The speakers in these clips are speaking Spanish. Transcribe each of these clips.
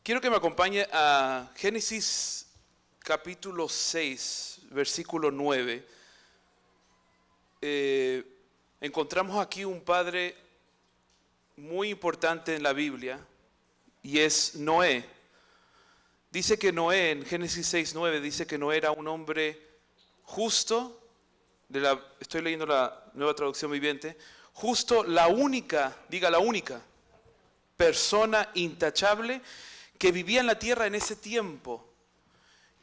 Quiero que me acompañe a Génesis capítulo 6, versículo 9. Encontramos aquí un padre muy importante en la Biblia y es Noé. Dice que Noé, en Génesis 6, 9, dice que Noé era un hombre justo, estoy leyendo la Nueva Traducción Viviente, justo, la única persona intachable que vivía en la tierra en ese tiempo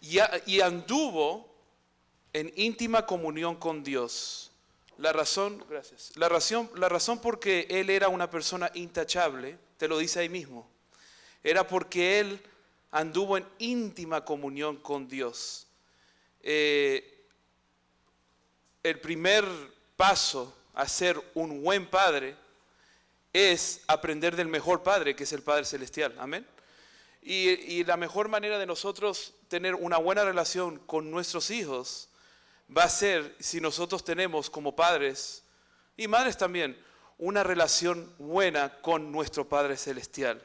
y anduvo en íntima comunión con Dios. La razón por qué él era una persona intachable, te lo dice ahí mismo, era porque él anduvo en íntima comunión con Dios. El primer paso a ser un buen padre es aprender del mejor padre, que es el Padre Celestial. Amén. Y la mejor manera de nosotros tener una buena relación con nuestros hijos va a ser si nosotros tenemos como padres y madres también una relación buena con nuestro Padre Celestial.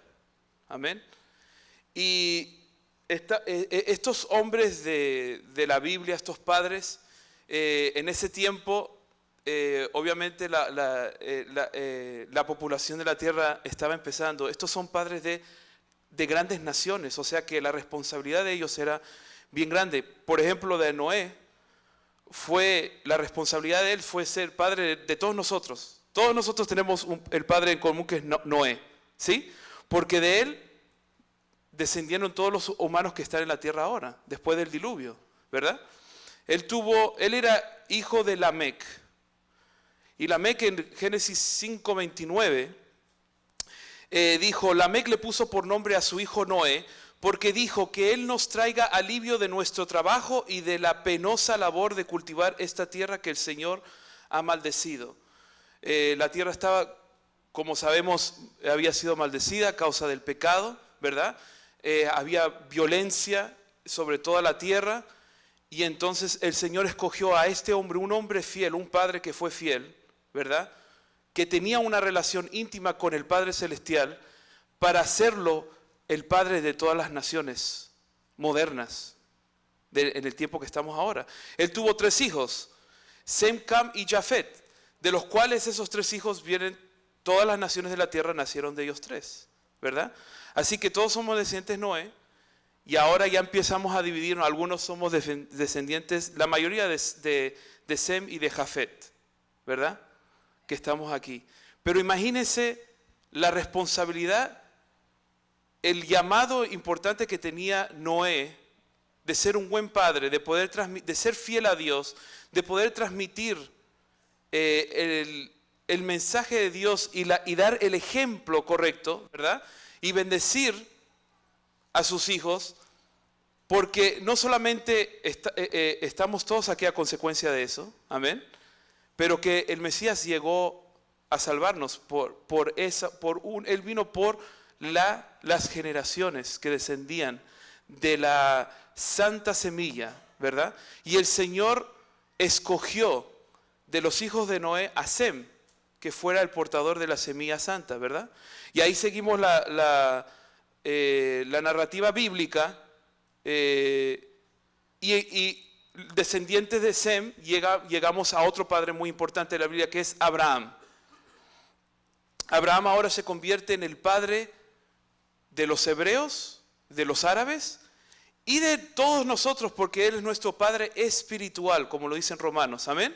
Amén. Y estos hombres de la Biblia, estos padres, en ese tiempo, obviamente la población de la tierra estaba empezando. Estos son padres de grandes naciones, o sea que la responsabilidad de ellos era bien grande. Por ejemplo, de Noé, la responsabilidad de él fue ser padre de todos nosotros. Todos nosotros tenemos el padre en común que es Noé, ¿sí? Porque de él descendieron todos los humanos que están en la tierra ahora, después del diluvio, ¿verdad? Él era hijo de Lamec. Y Lamec en Génesis 5:29 dijo, Lamec le puso por nombre a su hijo Noé, porque dijo que él nos traiga alivio de nuestro trabajo y de la penosa labor de cultivar esta tierra que el Señor ha maldecido. La tierra estaba, como sabemos, había sido maldecida a causa del pecado, ¿verdad? Había violencia sobre toda la tierra y entonces el Señor escogió a este hombre, un hombre fiel, un padre que fue fiel, ¿verdad? Que tenía una relación íntima con el Padre Celestial para hacerlo el Padre de todas las naciones modernas en el tiempo que estamos ahora. Él tuvo 3 hijos, Sem, Cam y Jafet, de los cuales esos 3 hijos vienen, todas las naciones de la tierra nacieron de ellos 3, ¿verdad? Así que todos somos descendientes de Noé y ahora ya empezamos a dividirnos, algunos somos descendientes, la mayoría de Sem y de Jafet, ¿verdad? Que estamos aquí. Pero imagínense la responsabilidad, el llamado importante que tenía Noé de ser un buen padre, de ser fiel a Dios, de poder transmitir el mensaje de Dios y dar el ejemplo correcto, ¿verdad? Y bendecir a sus hijos, porque no solamente estamos todos aquí a consecuencia de eso, amén, pero que el Mesías llegó a salvarnos él vino por las generaciones que descendían de la santa semilla, ¿verdad? Y el Señor escogió de los hijos de Noé a Sem, que fuera el portador de la semilla santa, ¿verdad? Y ahí seguimos la narrativa bíblica y descendientes de Sem, llegamos a otro padre muy importante de la Biblia que es Abraham. Abraham ahora se convierte en el padre de los hebreos, de los árabes y de todos nosotros, porque él es nuestro padre espiritual, como lo dicen Romanos, amén.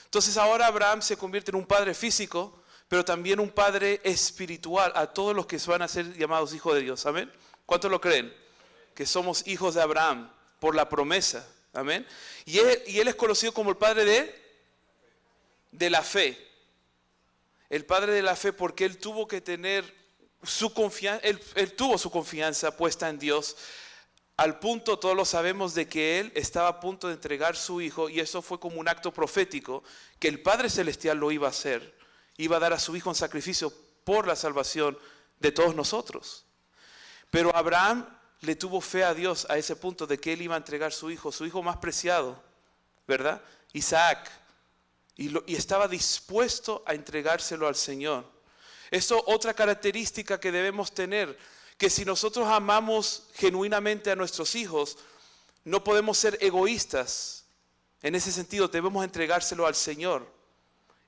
Entonces ahora Abraham se convierte en un padre físico, pero también un padre espiritual a todos los que van a ser llamados hijos de Dios, amén. ¿Cuántos lo creen? Que somos hijos de Abraham por la promesa. Amén. Y él es conocido como el padre de la fe. El padre de la fe porque él tuvo que tener su confianza, él tuvo su confianza puesta en Dios al punto, todos lo sabemos, de que él estaba a punto de entregar su hijo y eso fue como un acto profético que el Padre Celestial lo iba a hacer. Iba a dar a su hijo en sacrificio por la salvación de todos nosotros. Pero Abraham le tuvo fe a Dios a ese punto de que él iba a entregar su hijo más preciado, ¿verdad? Isaac. Y estaba dispuesto a entregárselo al Señor. Esto, otra característica que debemos tener, que si nosotros amamos genuinamente a nuestros hijos, no podemos ser egoístas. En ese sentido, debemos entregárselo al Señor.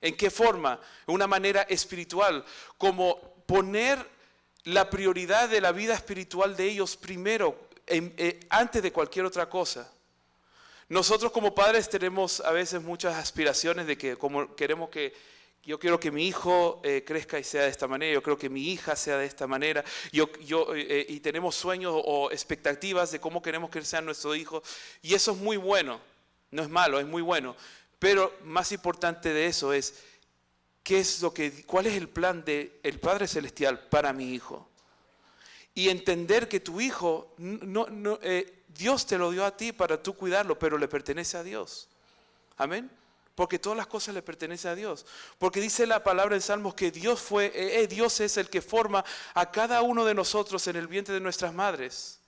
¿En qué forma? En una manera espiritual, como poner la prioridad de la vida espiritual de ellos primero, antes de cualquier otra cosa. Nosotros como padres tenemos a veces muchas aspiraciones de que como queremos que yo quiero que mi hijo crezca y sea de esta manera, yo creo que mi hija sea de esta manera, y tenemos sueños o expectativas de cómo queremos que sean nuestros hijos, y eso es muy bueno, no es malo, es muy bueno, pero más importante de eso es, ¿cuál es el plan del Padre Celestial para mi hijo? Y entender que tu hijo, Dios te lo dio a ti para tú cuidarlo, pero le pertenece a Dios. Amén. Porque todas las cosas le pertenecen a Dios. Porque dice la palabra en Salmos que Dios es el que forma a cada uno de nosotros en el vientre de nuestras madres.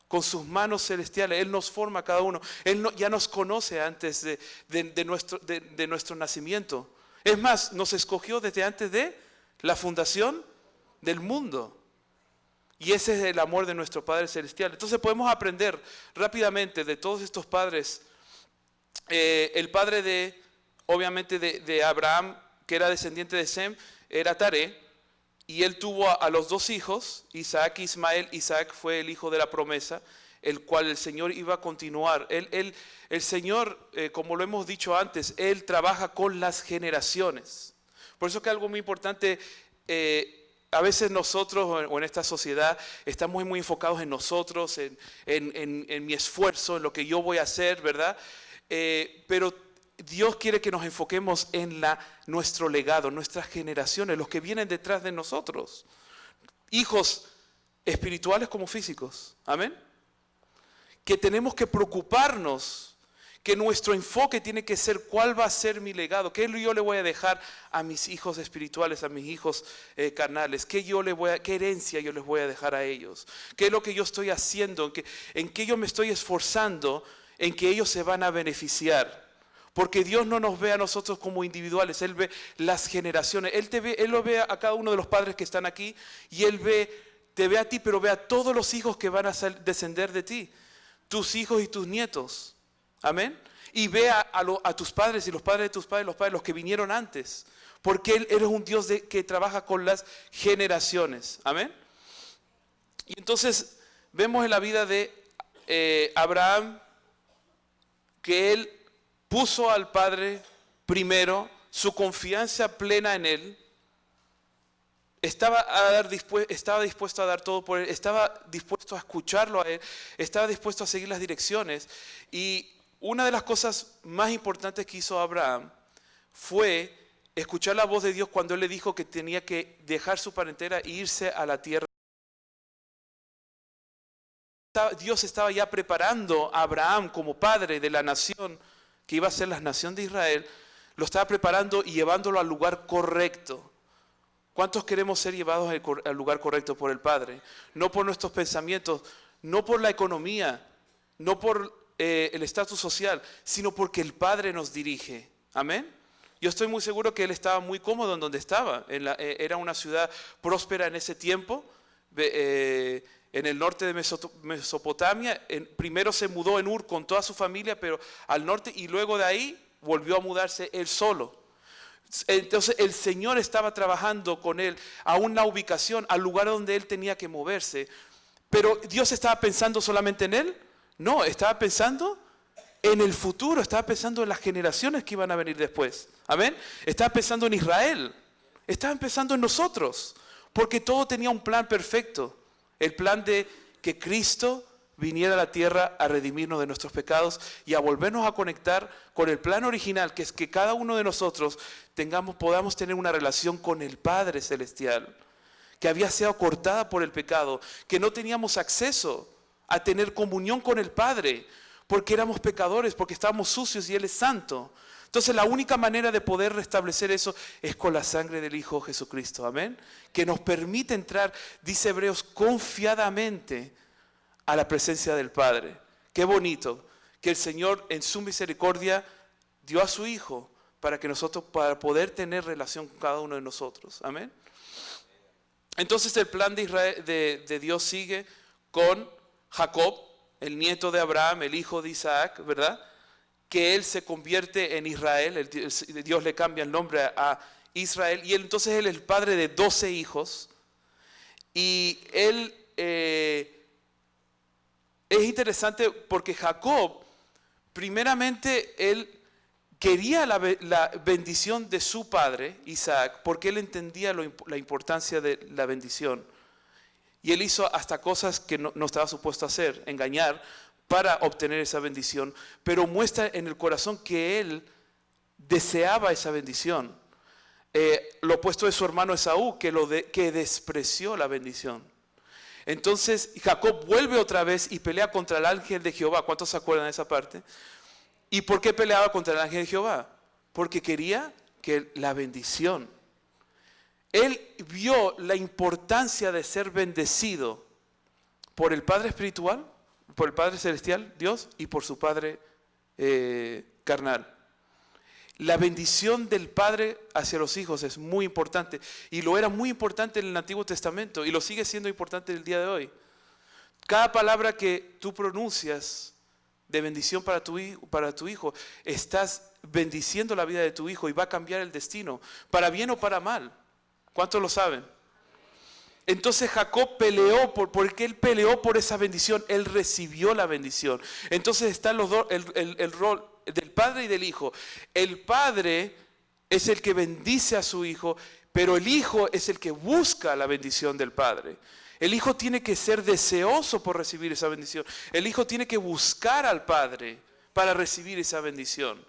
Con sus manos celestiales, Él nos forma a cada uno. Él ya nos conoce antes de nuestro nacimiento. Es más, nos escogió desde antes de la fundación del mundo. Y ese es el amor de nuestro Padre Celestial. Entonces podemos aprender rápidamente de todos estos padres. El padre obviamente de Abraham, que era descendiente de Sem, era Taré. Y él tuvo a los dos hijos, Isaac e Ismael. Isaac fue el hijo de la promesa, el cual el Señor iba a continuar. El Señor, como lo hemos dicho antes, Él trabaja con las generaciones. Por eso que algo muy importante, a veces nosotros o en esta sociedad estamos muy enfocados en nosotros, en mi esfuerzo, en lo que yo voy a hacer, ¿verdad? Pero Dios quiere que nos enfoquemos en nuestro legado, nuestras generaciones, los que vienen detrás de nosotros. Hijos espirituales como físicos. Amén. Que tenemos que preocuparnos, que nuestro enfoque tiene que ser cuál va a ser mi legado, qué yo le voy a dejar a mis hijos espirituales, a mis hijos carnales, qué herencia yo les voy a dejar a ellos, qué es lo que yo estoy haciendo, en qué yo me estoy esforzando, en que ellos se van a beneficiar. Porque Dios no nos ve a nosotros como individuales, Él ve las generaciones, Él lo ve a cada uno de los padres que están aquí, y Él te ve a ti, pero ve a todos los hijos que van a descender de ti, tus hijos y tus nietos. Amén. Y ve a tus padres y los padres de tus padres, los que vinieron antes. Porque Él es un Dios que trabaja con las generaciones. Amén. Y entonces vemos en la vida de Abraham que él puso al Padre primero, su confianza plena en Él. Estaba dispuesto a dar todo por Él, estaba dispuesto a escucharlo a Él, estaba dispuesto a seguir las direcciones. Y una de las cosas más importantes que hizo Abraham fue escuchar la voz de Dios cuando Él le dijo que tenía que dejar su parentela e irse a la tierra. Dios estaba ya preparando a Abraham como padre de la nación que iba a ser la nación de Israel, lo estaba preparando y llevándolo al lugar correcto. ¿Cuántos queremos ser llevados al lugar correcto por el Padre? No por nuestros pensamientos, no por la economía, no por el estatus social, sino porque el Padre nos dirige. Amén. Yo estoy muy seguro que él estaba muy cómodo en donde estaba. Era una ciudad próspera en ese tiempo, en el norte de Mesopotamia. Primero se mudó en Ur con toda su familia, pero al norte, y luego de ahí volvió a mudarse él solo. Entonces el Señor estaba trabajando con él a una ubicación, al lugar donde él tenía que moverse. Pero Dios estaba pensando solamente en él. No, estaba pensando en el futuro, estaba pensando en las generaciones que iban a venir después. Amén. Estaba pensando en Israel, estaba pensando en nosotros, porque todo tenía un plan perfecto. El plan de que Cristo viniera a la tierra a redimirnos de nuestros pecados y a volvernos a conectar con el plan original, que es que cada uno de nosotros podamos tener una relación con el Padre Celestial, que había sido cortada por el pecado, que no teníamos acceso a tener comunión con el Padre, porque éramos pecadores, porque estábamos sucios y Él es santo. Entonces la única manera de poder restablecer eso es con la sangre del Hijo Jesucristo, amén, que nos permite entrar, dice Hebreos, confiadamente a la presencia del Padre. Qué bonito que el Señor en su misericordia dio a su Hijo para poder tener relación con cada uno de nosotros, amén. Entonces el plan de Israel, de Dios sigue con Jacob, el nieto de Abraham, el hijo de Isaac, ¿verdad? Que él se convierte en Israel, Dios le cambia el nombre a Israel, y entonces él es el padre de 12 hijos. Y él es interesante porque Jacob, primeramente, él quería la bendición de su padre, Isaac, porque él entendía la importancia de la bendición. Y él hizo hasta cosas que no estaba supuesto a hacer, engañar, para obtener esa bendición. Pero muestra en el corazón que él deseaba esa bendición. Lo opuesto de su hermano Esaú, que despreció la bendición. Entonces Jacob vuelve otra vez y pelea contra el ángel de Jehová. ¿Cuántos se acuerdan de esa parte? ¿Y por qué peleaba contra el ángel de Jehová? Porque quería que la bendición. Él vio la importancia de ser bendecido por el Padre espiritual, por el Padre celestial, Dios, y por su Padre carnal. La bendición del Padre hacia los hijos es muy importante, y lo era muy importante en el Antiguo Testamento, y lo sigue siendo importante el día de hoy. Cada palabra que tú pronuncias de bendición para tu hijo, estás bendiciendo la vida de tu hijo y va a cambiar el destino, para bien o para mal. ¿Cuántos lo saben? Entonces Jacob peleó, porque él peleó por esa bendición, él recibió la bendición. Entonces están los dos, el rol del padre y del hijo. El padre es el que bendice a su hijo, pero el hijo es el que busca la bendición del padre. El hijo tiene que ser deseoso por recibir esa bendición. El hijo tiene que buscar al padre para recibir esa bendición.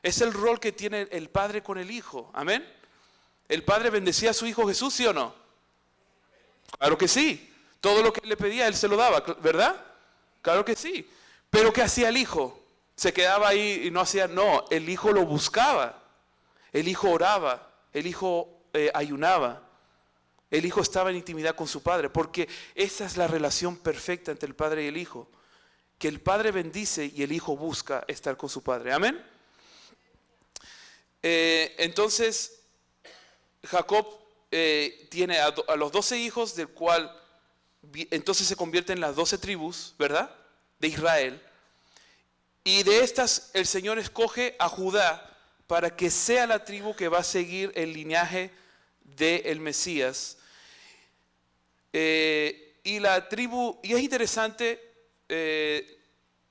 Es el rol que tiene el padre con el hijo. Amén. ¿El padre bendecía a su hijo Jesús, sí o no? Claro que sí. Todo lo que él le pedía, él se lo daba, ¿verdad? Claro que sí. Pero ¿qué hacía el hijo? ¿Se quedaba ahí y no hacía? No, el hijo lo buscaba. El hijo oraba. El hijo ayunaba. El hijo estaba en intimidad con su padre, porque esa es la relación perfecta entre el padre y el hijo. Que el padre bendice y el hijo busca estar con su padre. Amén. Entonces, Jacob tiene a los 12 hijos, del cual entonces se convierte en las 12 tribus, ¿verdad? De Israel. Y de estas el Señor escoge a Judá para que sea la tribu que va a seguir el linaje del Mesías. Y la tribu, y es interesante,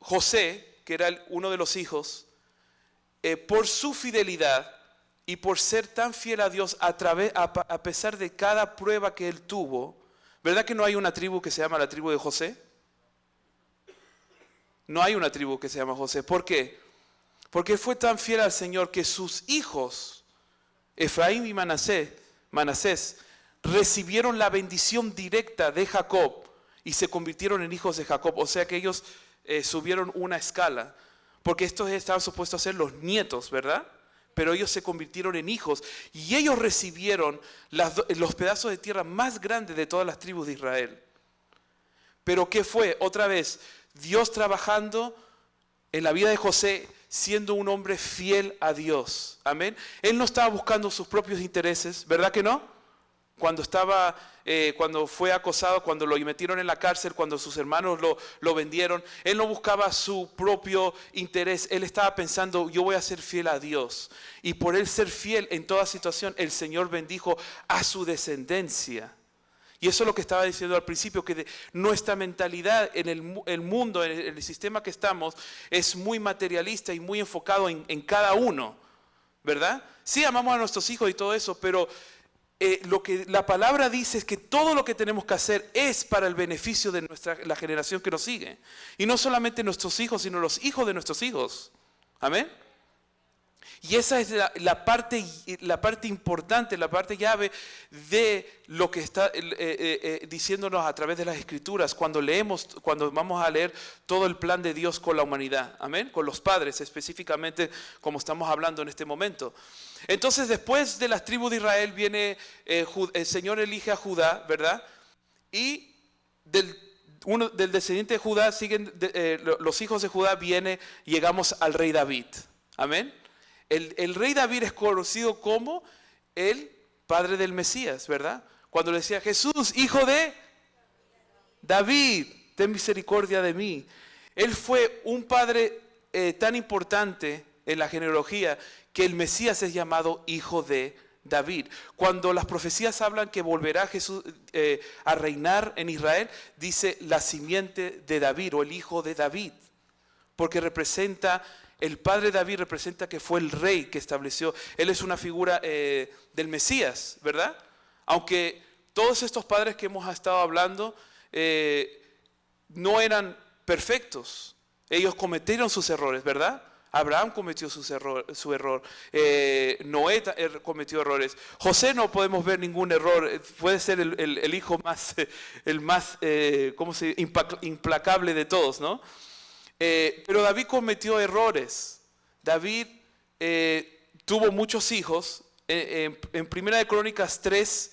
José, que era uno de los hijos, por su fidelidad y por ser tan fiel a Dios a pesar de cada prueba que él tuvo. ¿Verdad que no hay una tribu que se llama la tribu de José? No hay una tribu que se llama José. ¿Por qué? Porque fue tan fiel al Señor que sus hijos, Efraín y Manasés, recibieron la bendición directa de Jacob y se convirtieron en hijos de Jacob. O sea que ellos subieron una escala, porque estos estaban supuestos a ser los nietos, ¿verdad? Pero ellos se convirtieron en hijos y ellos recibieron los pedazos de tierra más grandes de todas las tribus de Israel. Pero ¿qué fue? Otra vez, Dios trabajando en la vida de José, siendo un hombre fiel a Dios. Amén. Él no estaba buscando sus propios intereses, ¿verdad que no? Cuando fue acosado, cuando lo metieron en la cárcel, cuando sus hermanos lo vendieron, él no buscaba su propio interés. Él estaba pensando, yo voy a ser fiel a Dios. Y por él ser fiel en toda situación, el Señor bendijo a su descendencia. Y eso es lo que estaba diciendo al principio, que nuestra mentalidad en el mundo, en el sistema que estamos, es muy materialista y muy enfocado en cada uno, ¿verdad? Sí, amamos a nuestros hijos y todo eso, pero lo que la palabra dice es que todo lo que tenemos que hacer es para el beneficio de la generación que nos sigue. Y no solamente nuestros hijos, sino los hijos de nuestros hijos. Amén. Y esa es la parte importante, la parte llave de lo que está diciéndonos a través de las Escrituras cuando vamos a leer todo el plan de Dios con la humanidad. Amén. Con los padres específicamente, como estamos hablando en este momento. Entonces, después de las tribus de Israel viene, el Señor elige a Judá, ¿verdad? Y del descendiente de Judá siguen los hijos de Judá, llegamos al rey David. Amén. El rey David es conocido como el padre del Mesías, ¿verdad? Cuando le decía, Jesús, hijo de David, ten misericordia de mí. Él fue un padre tan importante en la genealogía que el Mesías es llamado hijo de David. Cuando las profecías hablan que volverá Jesús a reinar en Israel, dice la simiente de David o el hijo de David, porque representa, el padre David representa que fue el rey que estableció. Él es una figura del Mesías, ¿verdad? Aunque todos estos padres que hemos estado hablando no eran perfectos. Ellos cometieron sus errores, ¿verdad? Abraham cometió su error. Noé cometió errores. José no podemos ver ningún error. Puede ser el hijo más, implacable de todos, ¿no? Pero David cometió errores. David tuvo muchos hijos. En Primera de Crónicas 3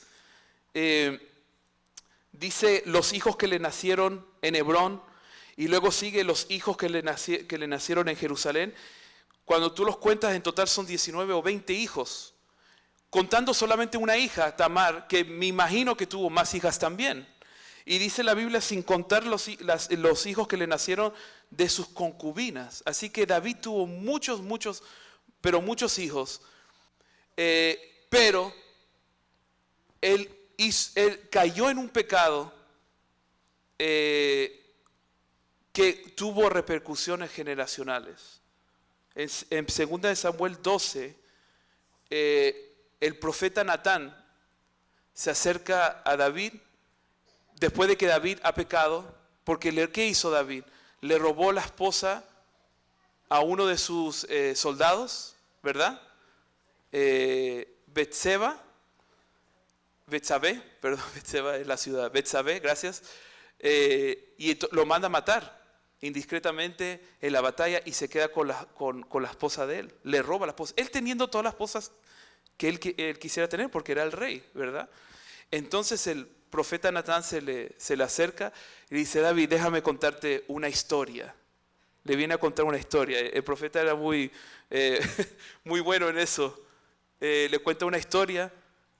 dice los hijos que le nacieron en Hebrón. Y luego sigue los hijos que le nacieron en Jerusalén. Cuando tú los cuentas, en total son 19 o 20 hijos. Contando solamente una hija, Tamar, que me imagino que tuvo más hijas también. Y dice la Biblia, sin contar los hijos que le nacieron de sus concubinas. Así que David tuvo muchos hijos. Pero él cayó en un pecado que tuvo repercusiones generacionales. En 2 de Samuel 12, el profeta Natán se acerca a David después de que David ha pecado, porque ¿qué hizo David? Le robó la esposa a uno de sus soldados, ¿verdad? Betsabé es la ciudad, Betsabé, gracias. Y lo manda a matar indiscretamente en la batalla y se queda con la esposa de él. Le roba la esposa. Él teniendo todas las esposas que él quisiera tener porque era el rey, ¿verdad? Entonces el profeta Natán se le acerca y dice, David, déjame contarte una historia. Le viene a contar una historia. El profeta era muy bueno en eso. Le cuenta una historia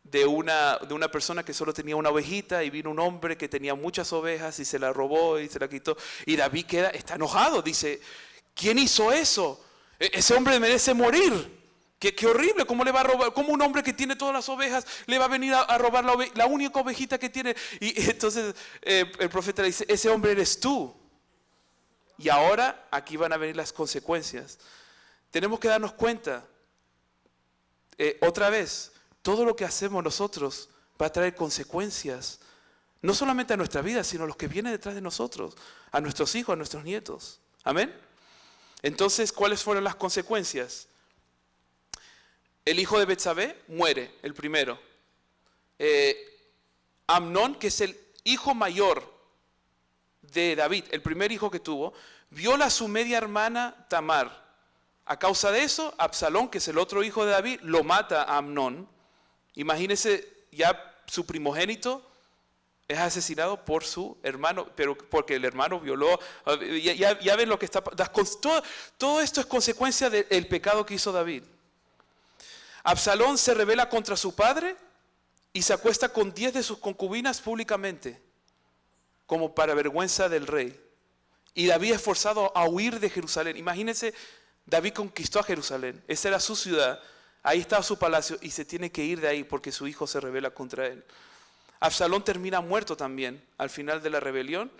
de una persona que solo tenía una ovejita y vino un hombre que tenía muchas ovejas y se la robó y se la quitó. Y David está enojado, dice, ¿quién hizo eso? Ese hombre merece morir. Qué horrible, ¿cómo le va a robar? ¿Cómo un hombre que tiene todas las ovejas le va a venir a robar la única ovejita que tiene? Y entonces el profeta le dice, ese hombre eres tú. Y ahora aquí van a venir las consecuencias. Tenemos que darnos cuenta, otra vez, todo lo que hacemos nosotros va a traer consecuencias, no solamente a nuestra vida, sino a los que vienen detrás de nosotros, a nuestros hijos, a nuestros nietos. ¿Amén? Entonces, ¿cuáles fueron las consecuencias? El hijo de Betsabé muere, el primero. Amnón, que es el hijo mayor de David, el primer hijo que tuvo, viola a su media hermana Tamar. A causa de eso, Absalón, que es el otro hijo de David, lo mata a Amnón. Imagínense, ya su primogénito es asesinado por su hermano, pero porque el hermano violó. Ya ven lo que está. Todo esto es consecuencia del pecado que hizo David. Absalón se rebela contra su padre y se acuesta con 10 de sus concubinas públicamente, como para vergüenza del rey. Y David es forzado a huir de Jerusalén. Imagínense, David conquistó a Jerusalén, esa era su ciudad. Ahí estaba su palacio y se tiene que ir de ahí porque su hijo se rebela contra él. Absalón termina muerto también al final de la rebelión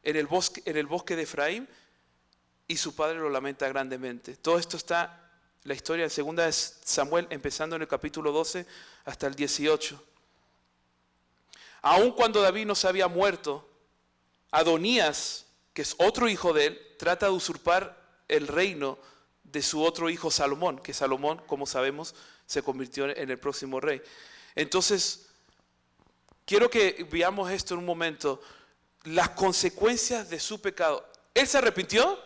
en el bosque de Efraín y su padre lo lamenta grandemente. Todo esto está, la historia de 2 de Samuel, empezando en el capítulo 12 hasta el 18. Aun cuando David no se había muerto, Adonías, que es otro hijo de él, trata de usurpar el reino de su otro hijo Salomón, que Salomón, como sabemos, se convirtió en el próximo rey. Entonces, quiero que veamos esto en un momento, las consecuencias de su pecado. ¿Él se arrepintió?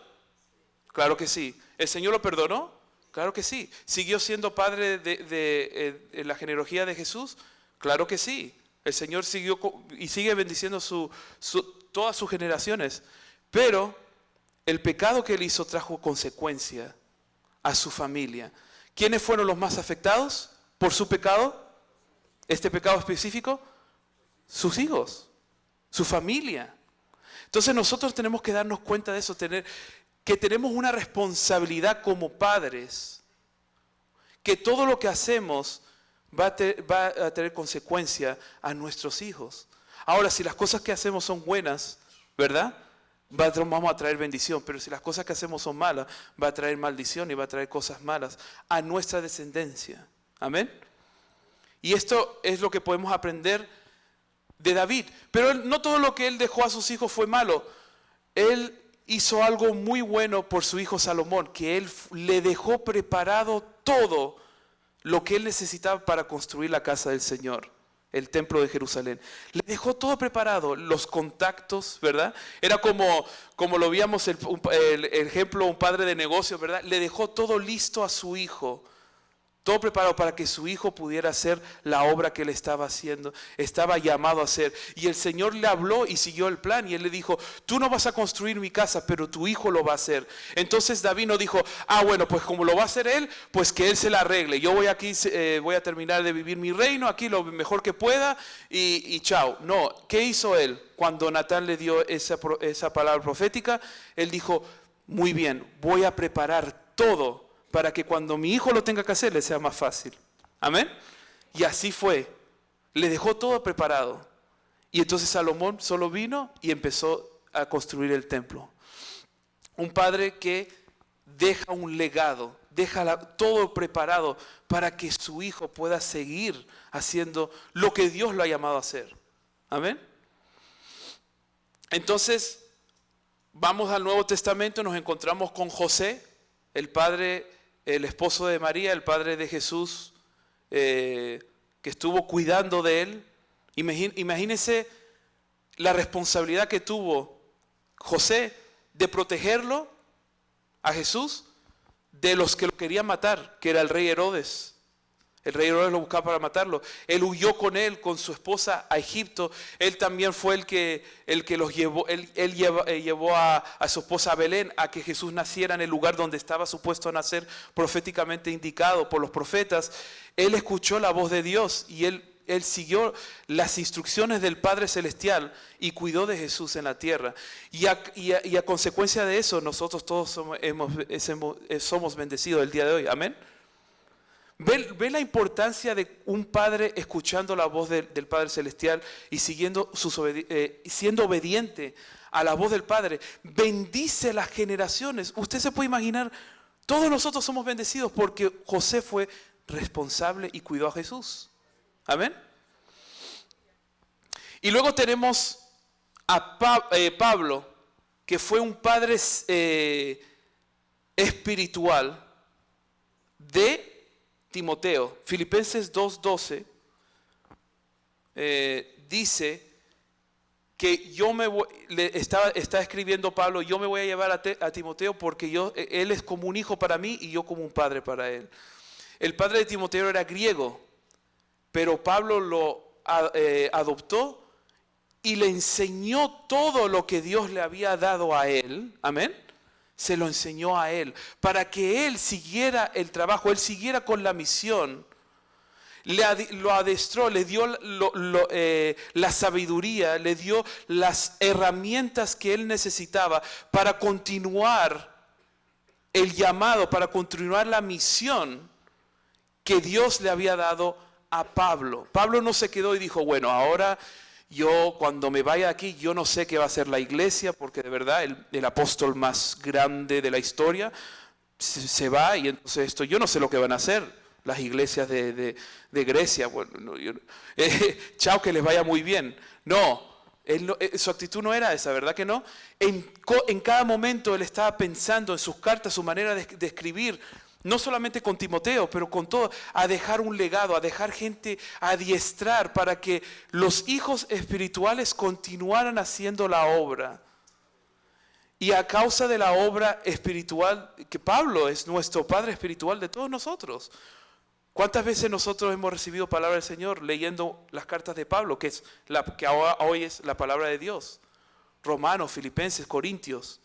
Claro que sí. ¿El Señor lo perdonó? Claro que sí. ¿Siguió siendo padre de la genealogía de Jesús? Claro que sí. El Señor siguió y sigue bendiciendo todas sus generaciones. Pero el pecado que él hizo trajo consecuencia a su familia. ¿Quiénes fueron los más afectados por su pecado? Este pecado específico, sus hijos, su familia. Entonces nosotros tenemos que darnos cuenta de eso, que tenemos una responsabilidad como padres, que todo lo que hacemos va a tener consecuencia a nuestros hijos. Ahora, si las cosas que hacemos son buenas, ¿verdad? Vamos a traer bendición, pero si las cosas que hacemos son malas, va a traer maldición y va a traer cosas malas a nuestra descendencia. Amén. Y esto es lo que podemos aprender de David. Pero no todo lo que él dejó a sus hijos fue malo. Él hizo algo muy bueno por su hijo Salomón, que él le dejó preparado todo lo que él necesitaba para construir la casa del Señor, el templo de Jerusalén. Le dejó todo preparado, los contactos, ¿verdad? Era como lo víamos el ejemplo, un padre de negocios, ¿verdad? Le dejó todo listo a su hijo. Todo preparado para que su hijo pudiera hacer la obra que él estaba haciendo, estaba llamado a hacer. Y el Señor le habló y siguió el plan. Y él le dijo, tú no vas a construir mi casa, pero tu hijo lo va a hacer. Entonces David no dijo, bueno, pues como lo va a hacer él, pues que él se la arregle. Yo voy aquí, voy a terminar de vivir mi reino, aquí lo mejor que pueda y chao. No, ¿qué hizo él? Cuando Natán le dio esa palabra profética, él dijo, muy bien, voy a preparar todo para que cuando mi hijo lo tenga que hacer le sea más fácil. Amén. Y así fue. Le dejó todo preparado. Y entonces Salomón solo vino y empezó a construir el templo. Un padre que deja un legado, deja todo preparado para que su hijo pueda seguir haciendo lo que Dios lo ha llamado a hacer. Amén. Entonces, vamos al Nuevo Testamento, nos encontramos con José, el padre, el esposo de María, el padre de Jesús, que estuvo cuidando de él. Imagínense la responsabilidad que tuvo José de protegerlo a Jesús de los que lo querían matar, que era el rey Herodes. El rey Herodes lo buscaba para matarlo. Él huyó con él, con su esposa a Egipto. Él también fue el que los llevó. Él llevó a su esposa a Belén a que Jesús naciera en el lugar donde estaba supuesto a nacer, proféticamente indicado por los profetas. Él escuchó la voz de Dios y él siguió las instrucciones del Padre Celestial y cuidó de Jesús en la tierra. Y a consecuencia de eso, nosotros todos somos bendecidos el día de hoy. Amén. ¿Ve la importancia de un padre escuchando la voz del Padre Celestial y siendo obediente a la voz del Padre? Bendice las generaciones. Usted se puede imaginar, todos nosotros somos bendecidos porque José fue responsable y cuidó a Jesús. Amén. Y luego tenemos a Pablo, que fue un padre espiritual de Timoteo. Filipenses 2:12 dice que está escribiendo Pablo, yo me voy a llevar a Timoteo porque él es como un hijo para mí y yo como un padre para él. El padre de Timoteo era griego, pero Pablo lo adoptó y le enseñó todo lo que Dios le había dado a él. Amén. Se lo enseñó a él, para que él siguiera el trabajo, él siguiera con la misión. Lo adestró, le dio la sabiduría, le dio las herramientas que él necesitaba para continuar el llamado, para continuar la misión que Dios le había dado a Pablo. Pablo no se quedó y dijo, bueno, ahora yo cuando me vaya aquí, yo no sé qué va a hacer la iglesia, porque de verdad el apóstol más grande de la historia se va y entonces yo no sé lo que van a hacer las iglesias de Grecia. Bueno, chao, que les vaya muy bien. No, su actitud no era esa, ¿verdad que no? En cada momento él estaba pensando en sus cartas, su manera de escribir, no solamente con Timoteo, pero con todo, a dejar un legado, a dejar gente a adiestrar para que los hijos espirituales continuaran haciendo la obra. Y a causa de la obra espiritual, que Pablo es nuestro padre espiritual de todos nosotros. ¿Cuántas veces nosotros hemos recibido palabra del Señor leyendo las cartas de Pablo, que hoy es la palabra de Dios? Romanos, Filipenses, Corintios.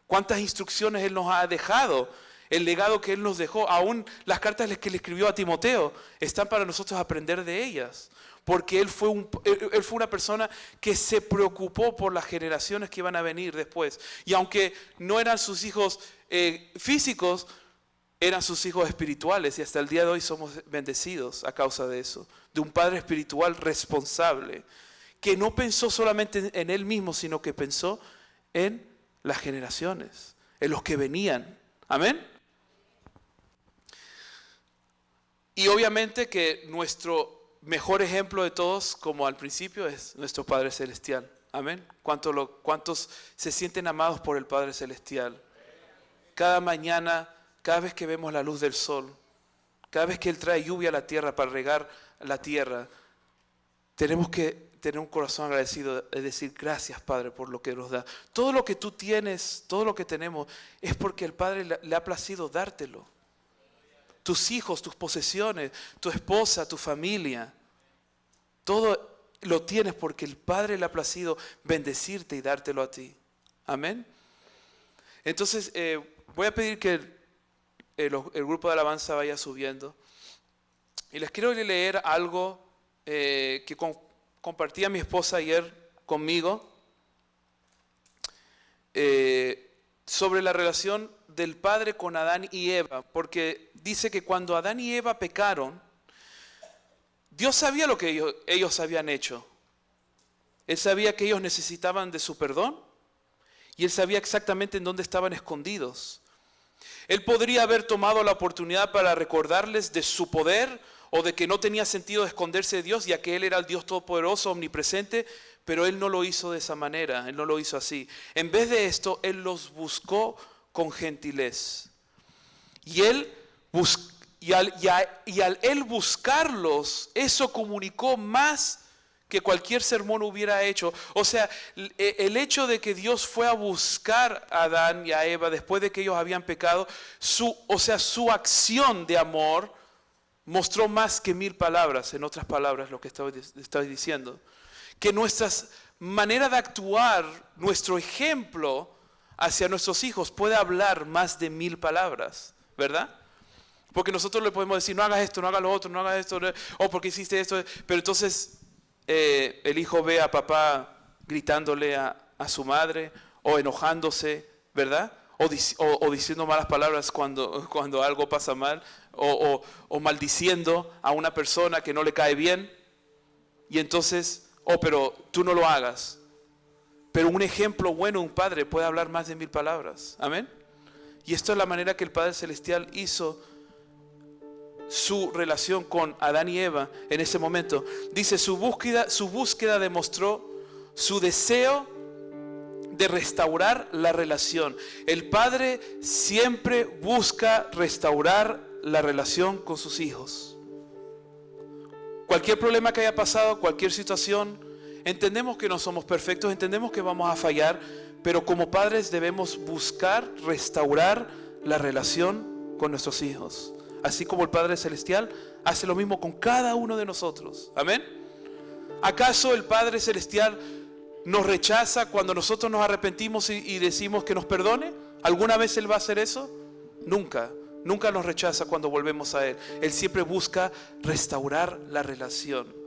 ¿Cuántas instrucciones Él nos ha dejado El legado que Él nos dejó, aún las cartas que le escribió a Timoteo, están para nosotros aprender de ellas. Porque él fue una persona que se preocupó por las generaciones que iban a venir después. Y aunque no eran sus hijos físicos, eran sus hijos espirituales. Y hasta el día de hoy somos bendecidos a causa de eso. De un padre espiritual responsable, que no pensó solamente en él mismo, sino que pensó en las generaciones, en los que venían. Amén. Y obviamente que nuestro mejor ejemplo de todos, como al principio, es nuestro Padre Celestial. Amén. ¿Cuántos se sienten amados por el Padre Celestial? Cada mañana, cada vez que vemos la luz del sol, cada vez que Él trae lluvia a la tierra para regar la tierra, tenemos que tener un corazón agradecido, es decir, gracias Padre por lo que nos da. Todo lo que tú tienes, todo lo que tenemos, es porque el Padre le ha placido dártelo. Tus hijos, tus posesiones, tu esposa, tu familia, todo lo tienes porque el Padre le ha placido bendecirte y dártelo a ti. Amén. Entonces, voy a pedir que el grupo de alabanza vaya subiendo. Y les quiero leer algo que compartía mi esposa ayer conmigo sobre la relación del Padre con Adán y Eva, porque dice que cuando Adán y Eva pecaron, Dios sabía lo que ellos habían hecho. Él sabía que ellos necesitaban de su perdón y Él sabía exactamente en dónde estaban escondidos. Él podría haber tomado la oportunidad para recordarles de su poder o de que no tenía sentido de esconderse de Dios, ya que Él era el Dios todopoderoso, omnipresente, pero Él no lo hizo de esa manera, Él no lo hizo así. En vez de esto, Él los buscó con gentilez. Y al Él buscarlos, eso comunicó más que cualquier sermón hubiera hecho. O sea, el hecho de que Dios fue a buscar a Adán y a Eva después de que ellos habían pecado, su acción de amor mostró más que 1000 palabras. En otras palabras, lo que estoy diciendo, que nuestra manera de actuar, nuestro ejemplo hacia nuestros hijos puede hablar más de 1000 palabras, ¿verdad? Porque nosotros le podemos decir, no hagas esto, no hagas lo otro, no hagas esto, o porque hiciste esto, pero entonces el hijo ve a papá gritándole a su madre, o enojándose, ¿verdad? O diciendo malas palabras cuando algo pasa mal, o maldiciendo a una persona que no le cae bien, y entonces, pero tú no lo hagas. Pero un ejemplo bueno, un padre puede hablar más de 1000 palabras. Amén. Y esto es la manera que el Padre Celestial hizo su relación con Adán y Eva en ese momento. Dice, su búsqueda demostró su deseo de restaurar la relación. El Padre siempre busca restaurar la relación con sus hijos. Cualquier problema que haya pasado, cualquier situación, entendemos que no somos perfectos, entendemos que vamos a fallar, pero como padres debemos buscar restaurar la relación con nuestros hijos. Así como el Padre Celestial hace lo mismo con cada uno de nosotros. Amén. ¿Acaso el Padre Celestial nos rechaza cuando nosotros nos arrepentimos y decimos que nos perdone? ¿Alguna vez Él va a hacer eso? Nunca. Nunca nos rechaza cuando volvemos a Él. Él siempre busca restaurar la relación.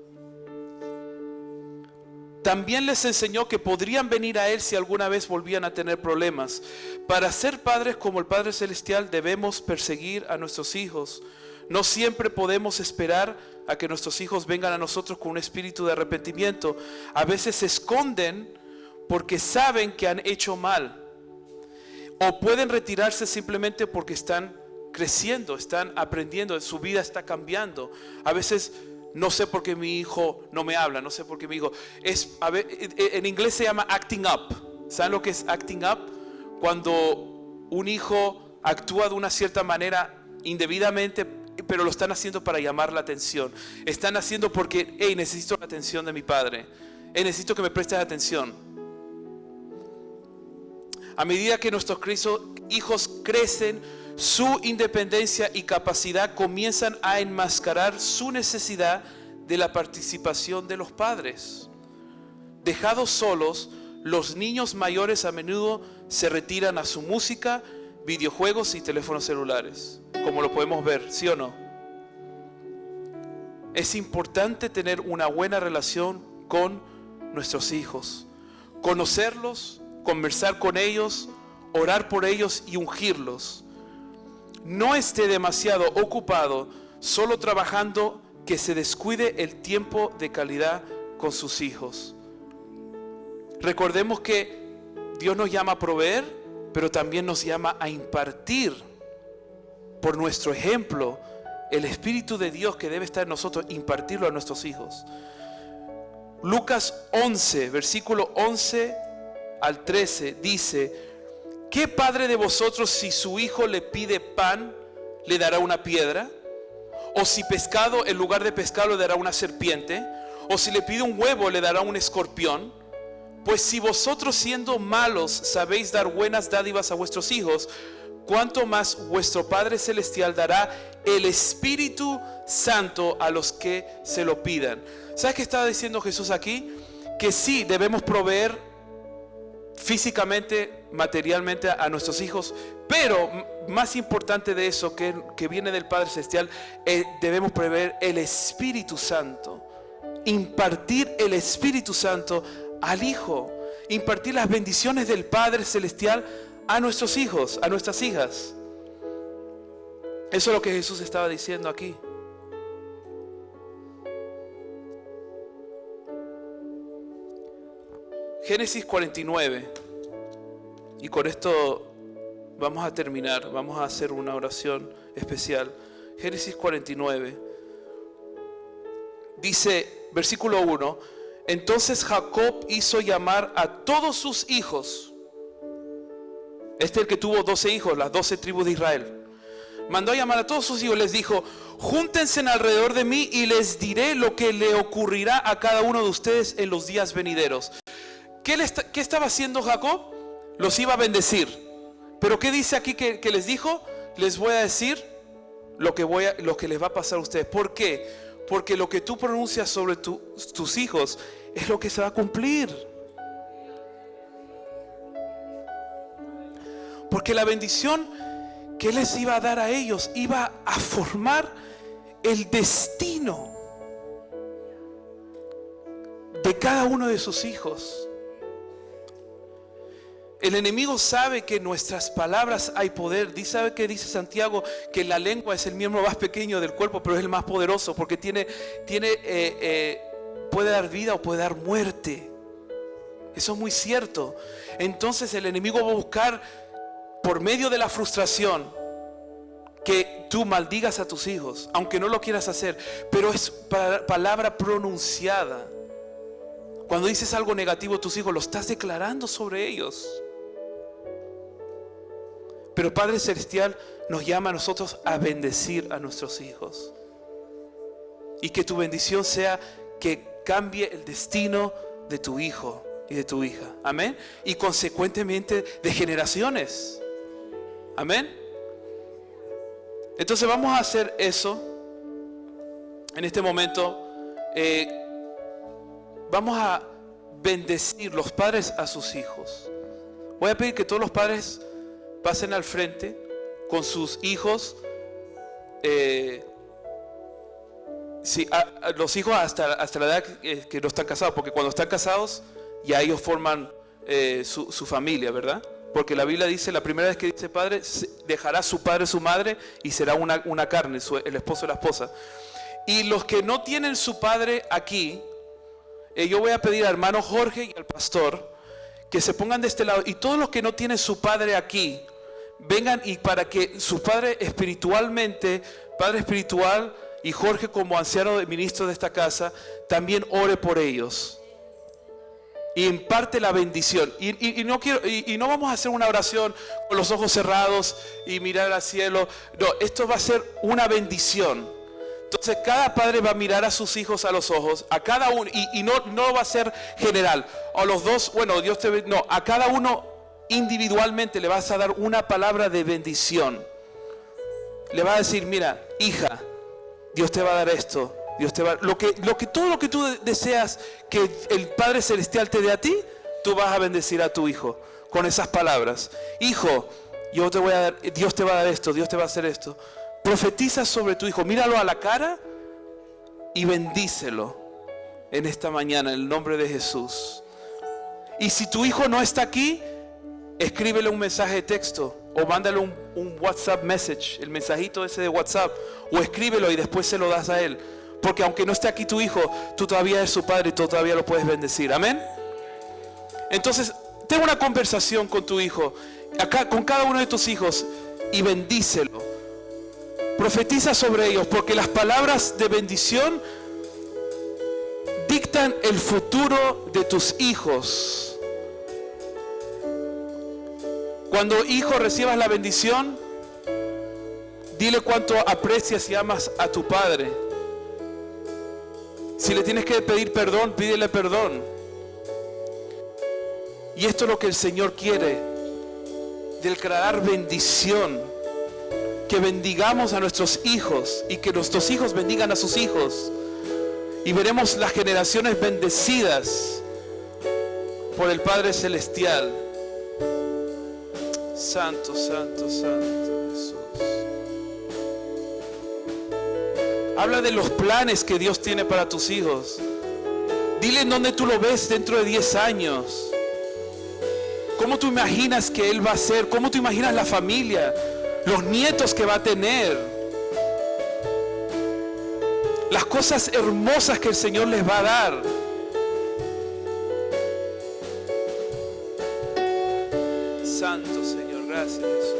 También les enseñó que podrían venir a Él si alguna vez volvían a tener problemas. Para ser padres como el Padre Celestial debemos perseguir a nuestros hijos. No siempre podemos esperar a que nuestros hijos vengan a nosotros con un espíritu de arrepentimiento. A veces se esconden porque saben que han hecho mal. O pueden retirarse simplemente porque están creciendo, están aprendiendo, su vida está cambiando. A veces no sé por qué mi hijo no me habla, no sé por qué mi hijo en inglés se llama acting up. ¿Saben lo que es acting up? Cuando un hijo actúa de una cierta manera indebidamente, pero lo están haciendo para llamar la atención. Están haciendo porque, necesito la atención de mi padre. Necesito que me prestes atención. A medida que nuestros hijos crecen, su independencia y capacidad comienzan a enmascarar su necesidad de la participación de los padres. Dejados solos, los niños mayores a menudo se retiran a su música, videojuegos y teléfonos celulares, como lo podemos ver, ¿sí o no? Es importante tener una buena relación con nuestros hijos, conocerlos, conversar con ellos, orar por ellos y ungirlos. No esté demasiado ocupado solo trabajando que se descuide el tiempo de calidad con sus hijos. Recordemos que Dios nos llama a proveer, pero también nos llama a impartir por nuestro ejemplo el Espíritu de Dios que debe estar en nosotros, impartirlo a nuestros hijos. Lucas 11, versículo 11 al 13 dice: ¿qué padre de vosotros, si su hijo le pide pan, le dará una piedra? ¿O si pescado, en lugar de pescado, le dará una serpiente? ¿O si le pide un huevo, le dará un escorpión? Pues si vosotros, siendo malos, sabéis dar buenas dádivas a vuestros hijos, ¿cuánto más vuestro Padre Celestial dará el Espíritu Santo a los que se lo pidan? ¿Sabes qué estaba diciendo Jesús aquí? Que sí, debemos proveer físicamente, materialmente a nuestros hijos, pero más importante de eso, que viene del Padre Celestial, debemos proveer el Espíritu Santo, impartir el Espíritu Santo al Hijo, impartir las bendiciones del Padre Celestial a nuestros hijos, a nuestras hijas. Eso es lo que Jesús estaba diciendo aquí. Génesis 49, y con esto vamos a terminar, vamos a hacer una oración especial. Génesis 49 dice, versículo 1: entonces Jacob hizo llamar a todos sus hijos. Este es el que tuvo 12 hijos, las 12 tribus de Israel. Mandó a llamar a todos sus hijos, les dijo: júntense alrededor de mí y les diré lo que le ocurrirá a cada uno de ustedes en los días venideros. ¿Qué estaba haciendo Jacob? Los iba a bendecir. Pero ¿qué dice aquí que les dijo? Les voy a decir lo que les va a pasar a ustedes. ¿Por qué? Porque lo que tú pronuncias sobre tus hijos es lo que se va a cumplir. Porque la bendición que Él les iba a dar a ellos iba a formar el destino de cada uno de sus hijos. El enemigo sabe que en nuestras palabras hay poder. ¿Sabe qué dice Santiago? Que la lengua es el miembro más pequeño del cuerpo, pero es el más poderoso, porque puede dar vida o puede dar muerte. Eso es muy cierto. Entonces el enemigo va a buscar, por medio de la frustración, que tú maldigas a tus hijos, aunque no lo quieras hacer, pero es palabra pronunciada. Cuando dices algo negativo a tus hijos, lo estás declarando sobre ellos. Pero Padre Celestial nos llama a nosotros a bendecir a nuestros hijos. Y que tu bendición sea que cambie el destino de tu hijo y de tu hija. Amén. Y consecuentemente de generaciones. Amén. Entonces vamos a hacer eso. En este momento vamos a bendecir los padres a sus hijos. Voy a pedir que todos los padres pasen al frente con sus hijos. Los hijos hasta la edad que no están casados, porque cuando están casados ya ellos forman su familia, ¿verdad? Porque la Biblia dice, la primera vez que dice padre, dejará su padre su madre y será una carne, el esposo y la esposa. Y los que no tienen su padre aquí, yo voy a pedir al hermano Jorge y al pastor que se pongan de este lado, y todos los que no tienen su padre aquí, vengan, y para que su padre espiritualmente, padre espiritual, y Jorge como anciano ministro de esta casa, también ore por ellos y imparte la bendición. Y no vamos a hacer una oración con los ojos cerrados y mirar al cielo. No, esto va a ser una bendición. Entonces cada padre va a mirar a sus hijos a los ojos, a cada uno, y no va a ser general. A los dos, bueno, Dios te ve, no, a cada uno individualmente le vas a dar una palabra de bendición. Le vas a decir: mira, hija, Dios te va a dar esto, Dios te va a dar todo lo que tú deseas que el Padre Celestial te dé a ti, tú vas a bendecir a tu hijo con esas palabras. Hijo, Dios te va a dar esto, Dios te va a hacer esto. Profetiza sobre tu hijo, míralo a la cara y bendícelo en esta mañana en el nombre de Jesús. Y si tu hijo no está aquí, escríbele un mensaje de texto o mándale un WhatsApp message, el mensajito ese de WhatsApp, o escríbelo y después se lo das a él. Porque aunque no esté aquí tu hijo, tú todavía eres su padre y tú todavía lo puedes bendecir. Amén. Entonces, ten una conversación con tu hijo, acá con cada uno de tus hijos, y bendícelo. Profetiza sobre ellos, porque las palabras de bendición dictan el futuro de tus hijos. Cuando hijo recibas la bendición, dile cuánto aprecias y amas a tu padre. Si le tienes que pedir perdón, pídele perdón. Y esto es lo que el Señor quiere, declarar bendición, que bendigamos a nuestros hijos y que nuestros hijos bendigan a sus hijos. Y veremos las generaciones bendecidas por el Padre Celestial. Santo, santo, santo Jesús. Habla de los planes que Dios tiene para tus hijos. Dile en dónde tú lo ves dentro de 10 años. ¿Cómo tú imaginas que Él va a ser? ¿Cómo tú imaginas la familia? Los nietos que va a tener. Las cosas hermosas que el Señor les va a dar. Santo Señor, gracias Jesús.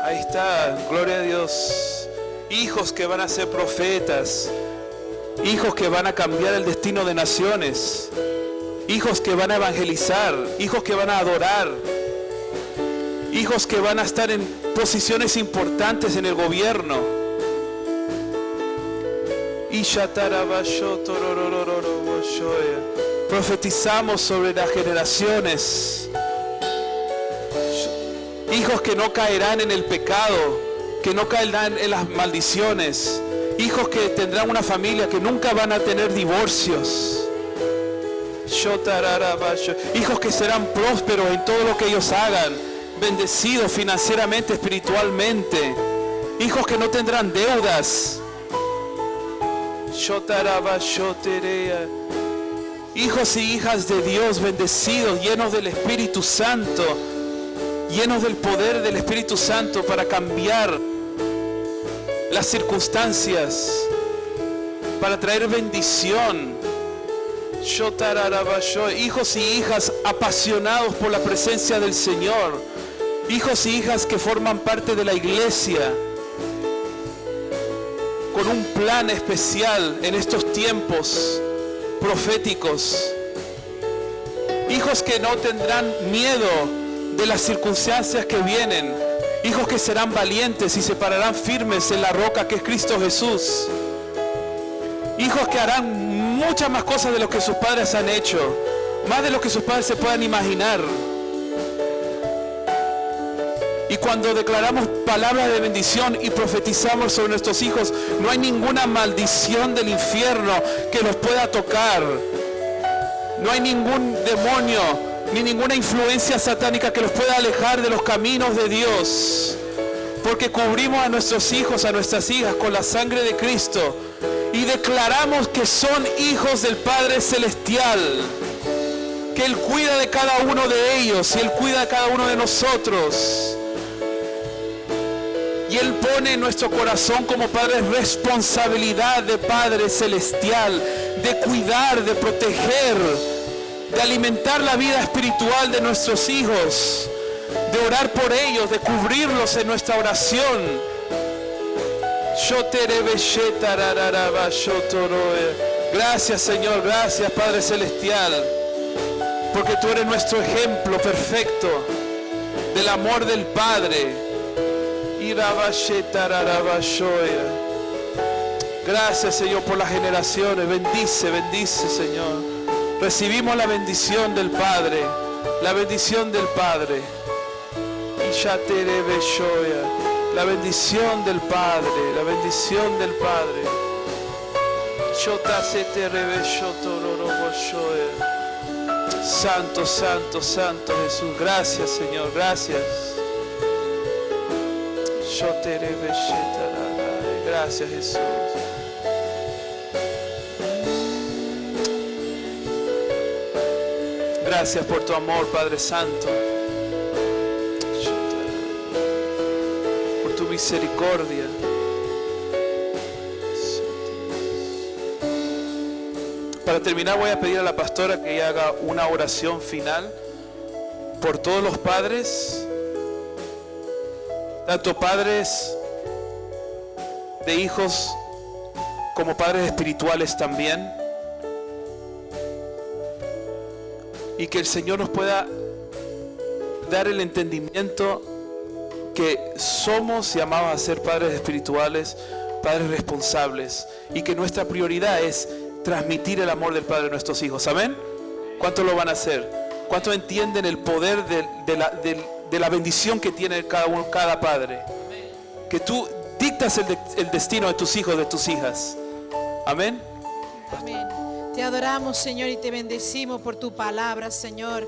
Ahí está, gloria a Dios. Hijos que van a ser profetas, hijos que van a cambiar el destino de naciones, hijos que van a evangelizar, hijos que van a adorar, hijos que van a estar en posiciones importantes en el gobierno. Profetizamos sobre las generaciones. Hijos que no caerán en el pecado, que no caerán en las maldiciones. Hijos que tendrán una familia, que nunca van a tener divorcios. Hijos que serán prósperos en todo lo que ellos hagan, bendecidos financieramente, espiritualmente. Hijos que no tendrán deudas. Hijos y hijas de Dios bendecidos, llenos del Espíritu Santo, llenos del poder del Espíritu Santo para cambiar las circunstancias, para traer bendición. Hijos y hijas apasionados por la presencia del Señor, hijos y hijas que forman parte de la iglesia con un plan especial en estos tiempos proféticos. Hijos que no tendrán miedo de las circunstancias que vienen. Hijos que serán valientes y se pararán firmes en la roca que es Cristo Jesús. Hijos que harán muchas más cosas de lo que sus padres han hecho, más de lo que sus padres se puedan imaginar. Y cuando declaramos palabras de bendición y profetizamos sobre nuestros hijos, no hay ninguna maldición del infierno que los pueda tocar. No hay ningún demonio ni ninguna influencia satánica que los pueda alejar de los caminos de Dios. Porque cubrimos a nuestros hijos, a nuestras hijas con la sangre de Cristo. Y declaramos que son hijos del Padre Celestial. Que Él cuida de cada uno de ellos y Él cuida de cada uno de nosotros. Y Él pone en nuestro corazón como Padre responsabilidad de Padre Celestial, de cuidar, de proteger, de alimentar la vida espiritual de nuestros hijos, de orar por ellos, de cubrirlos en nuestra oración. Gracias Señor, gracias Padre Celestial, porque tú eres nuestro ejemplo perfecto del amor del Padre. Gracias, Señor, por las generaciones. Bendice, bendice, Señor. Recibimos la bendición del Padre. La bendición del Padre. La bendición del Padre. La bendición del Padre. Santo, santo, santo Jesús. Gracias, Señor. Gracias. Gracias, Jesús. Gracias por tu amor, Padre Santo. Por tu misericordia. Para terminar, voy a pedir a la pastora que ella haga una oración final por todos los padres, tanto padres de hijos como padres espirituales también, y que el Señor nos pueda dar el entendimiento que somos llamados a ser padres espirituales, padres responsables, y que nuestra prioridad es transmitir el amor del Padre a nuestros hijos. ¿Amén? ¿Cuántos lo van a hacer? ¿Cuántos entienden el poder de la bendición que tiene cada padre? Que tú dictas el destino de tus hijos, de tus hijas. Amén. Amén. Te adoramos, Señor, y te bendecimos por tu palabra, Señor.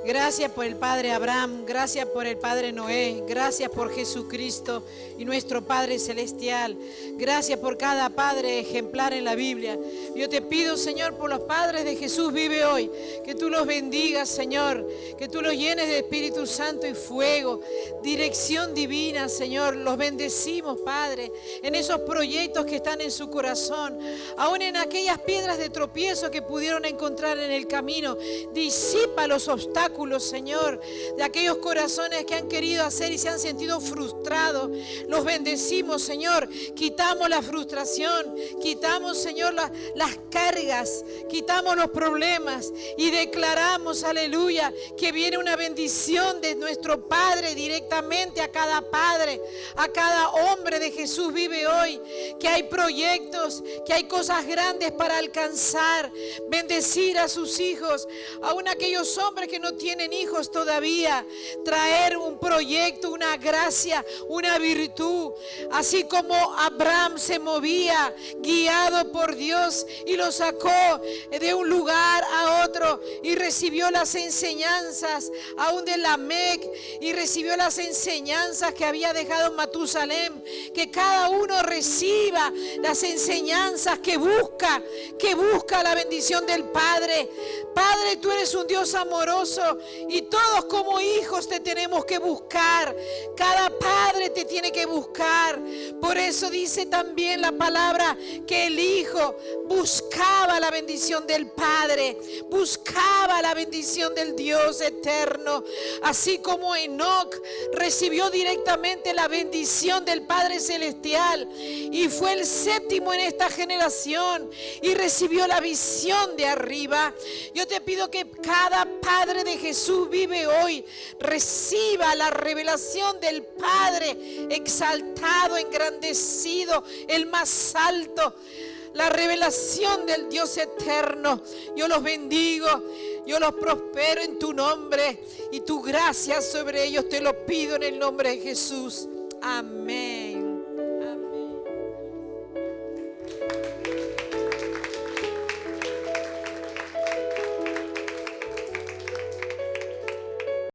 Gracias por el Padre Abraham, gracias por el Padre Noé, gracias por Jesucristo y nuestro Padre Celestial. Gracias por cada Padre ejemplar en la Biblia. Yo te pido, Señor, por los padres de Jesús vive hoy, que tú los bendigas, Señor, que tú los llenes de Espíritu Santo y fuego, dirección divina, Señor. Los bendecimos, Padre, en esos proyectos que están en su corazón, aún en aquellas piedras de tropiezo que pudieron encontrar en el camino. Disipa los obstáculos, Señor, de aquellos corazones que han querido hacer y se han sentido frustrados. Los bendecimos, Señor. Quitamos la frustración, quitamos, Señor, las cargas, quitamos los problemas y declaramos, aleluya, que viene una bendición de nuestro Padre directamente a cada padre, a cada hombre de Jesús vive hoy, que hay proyectos, que hay cosas grandes para alcanzar, bendecir a sus hijos, aún aquellos hombres que no tienen hijos todavía, traer un proyecto, una gracia, una virtud, así como Abraham se movía guiado por Dios y lo sacó de un lugar a otro y recibió las enseñanzas aún de Lamec y recibió las enseñanzas que había dejado Matusalem. Que cada uno reciba las enseñanzas que busca la bendición del Padre. Padre, tú eres un Dios amoroso y todos como hijos te tenemos que buscar. Cada padre te tiene que buscar. Por eso dice también la palabra que el Hijo buscaba la bendición del Padre, buscaba la bendición del Dios eterno. Así como Enoc recibió directamente la bendición del Padre Celestial y fue el séptimo en esta generación y recibió la visión de arriba. Yo te pido que cada padre de Jesús vive hoy reciba la revelación del Padre exaltado, engrandecido, el más alto, la revelación del Dios eterno. Yo los bendigo, yo los prospero en tu nombre y tu gracia sobre ellos te lo pido en el nombre de Jesús. Amén.